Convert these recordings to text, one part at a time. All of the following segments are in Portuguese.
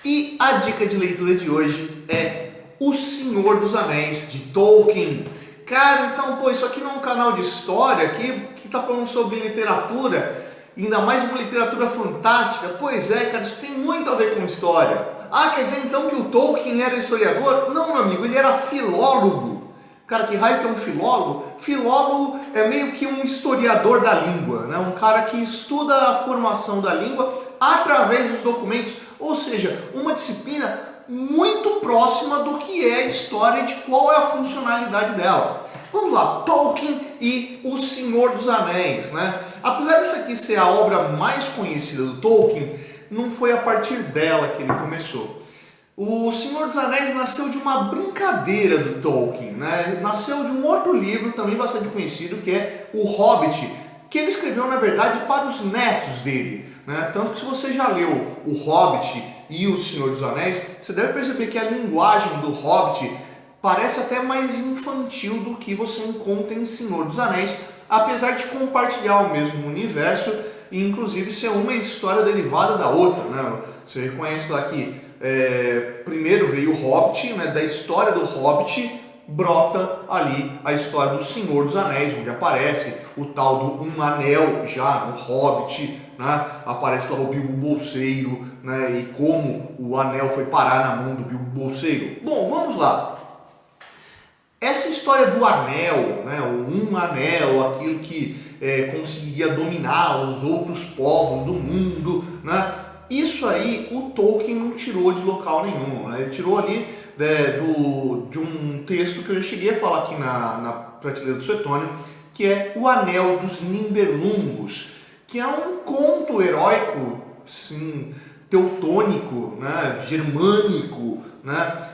E a dica de leitura de hoje é O Senhor dos Anéis, de Tolkien. Cara, então, pô, isso aqui não é um canal de história que tá falando sobre literatura, ainda mais uma literatura fantástica. Pois é, cara, isso tem muito a ver com história. Ah, quer dizer então que o Tolkien era historiador? Não, meu amigo, ele era filólogo. Cara, que raio que é um filólogo? Filólogo é meio que um historiador da língua, né? Um cara que estuda a formação da língua através dos documentos, ou seja, uma disciplina muito próxima do que é a história e de qual é a funcionalidade dela. Vamos lá, Tolkien e O Senhor dos Anéis, né? Apesar disso aqui ser a obra mais conhecida do Tolkien, não foi a partir dela que ele começou. O Senhor dos Anéis nasceu de uma brincadeira do Tolkien, né? Nasceu de um outro livro também bastante conhecido, que é O Hobbit, que ele escreveu, na verdade, para os netos dele, né? Tanto que se você já leu O Hobbit e O Senhor dos Anéis, você deve perceber que a linguagem do Hobbit parece até mais infantil do que você encontra em Senhor dos Anéis, apesar de compartilhar o mesmo universo e inclusive ser uma história derivada da outra, né? Você reconhece lá que primeiro veio o Hobbit, né? Da história do Hobbit brota ali a história do Senhor dos Anéis, onde aparece o tal do Um Anel já no Hobbit, né? Aparece lá o Bilbo Bolseiro, né? E como o anel foi parar na mão do Bilbo Bolseiro. Bom, vamos lá. Essa história do anel, né? O Um Anel, aquilo que conseguiria dominar os outros povos do mundo, né? Isso aí o Tolkien não tirou de local nenhum, né? Ele tirou ali de um texto que eu já cheguei a falar aqui na prateleira do Suetônio, que é O Anel dos Nibelungos, que é um conto heróico, sim, teutônico, né? Germânico, né?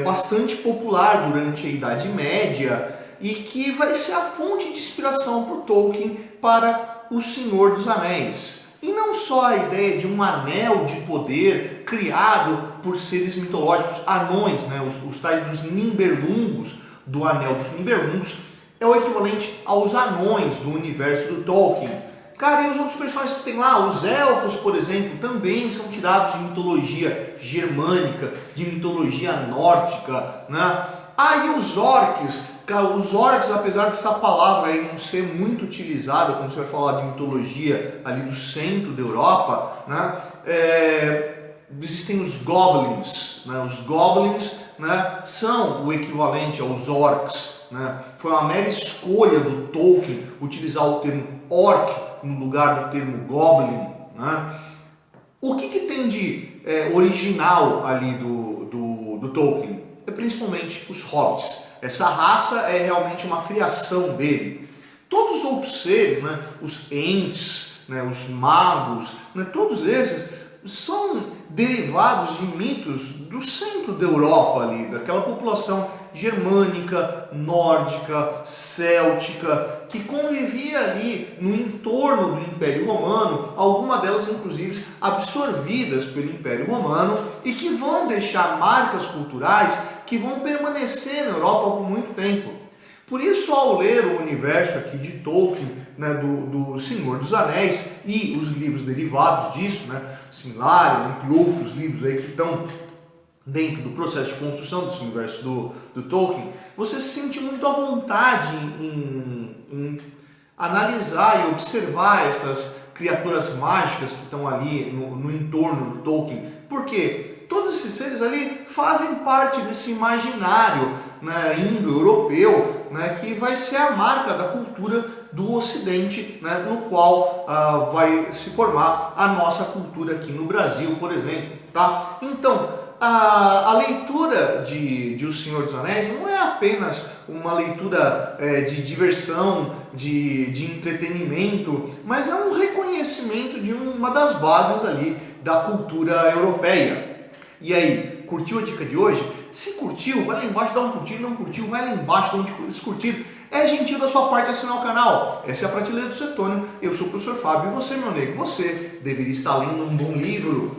Bastante popular durante a Idade Média e que vai ser a fonte de inspiração para o Tolkien para O Senhor dos Anéis. E não só a ideia de um anel de poder criado por seres mitológicos, anões, né? Os tais dos Nibelungos, do Anel dos Nibelungos, é o equivalente aos anões do universo do Tolkien. Cara, e os outros personagens que tem lá, os elfos, por exemplo, também são tirados de mitologia germânica, de mitologia nórdica, né? Ah, e os orcs? Os orcs, apesar dessa palavra aí não ser muito utilizada quando você vai falar de mitologia ali do centro da Europa, né? Existem os goblins, né? Os goblins, né, são o equivalente aos orcs, né? Foi uma mera escolha do Tolkien utilizar o termo orc no lugar do termo goblin, né? O que tem de original ali do Tolkien? É principalmente os hobbits. Essa raça é realmente uma criação dele. Todos os outros seres, né, os ents, né, os magos, né, todos esses são derivados de mitos do centro da Europa ali, daquela população germânica, nórdica, céltica, que convivia ali no entorno do Império Romano, algumas delas inclusive absorvidas pelo Império Romano e que vão deixar marcas culturais que vão permanecer na Europa por muito tempo. Por isso, ao ler o universo aqui de Tolkien, né, do Senhor dos Anéis e os livros derivados disso, né, Silmarillion, entre outros livros aí que estão dentro do processo de construção desse universo do Tolkien, você se sente muito à vontade em analisar e observar essas criaturas mágicas que estão ali no entorno do Tolkien. Por quê? Todos esses seres ali fazem parte desse imaginário, né, indo-europeu, né, que vai ser a marca da cultura do Ocidente, né, no qual vai se formar a nossa cultura aqui no Brasil, por exemplo. Tá? Então, a leitura de O Senhor dos Anéis não é apenas uma leitura de diversão, de entretenimento, mas é um reconhecimento de uma das bases ali da cultura europeia. E aí, curtiu a dica de hoje? Se curtiu, vai lá embaixo, dá um curtir. Não curtiu, vai lá embaixo, dá um curtir. É gentil da sua parte assinar o canal. Essa é a Prateleira do Suetônio. Eu sou o professor Fábio e você, meu nego, você deveria estar lendo um bom livro.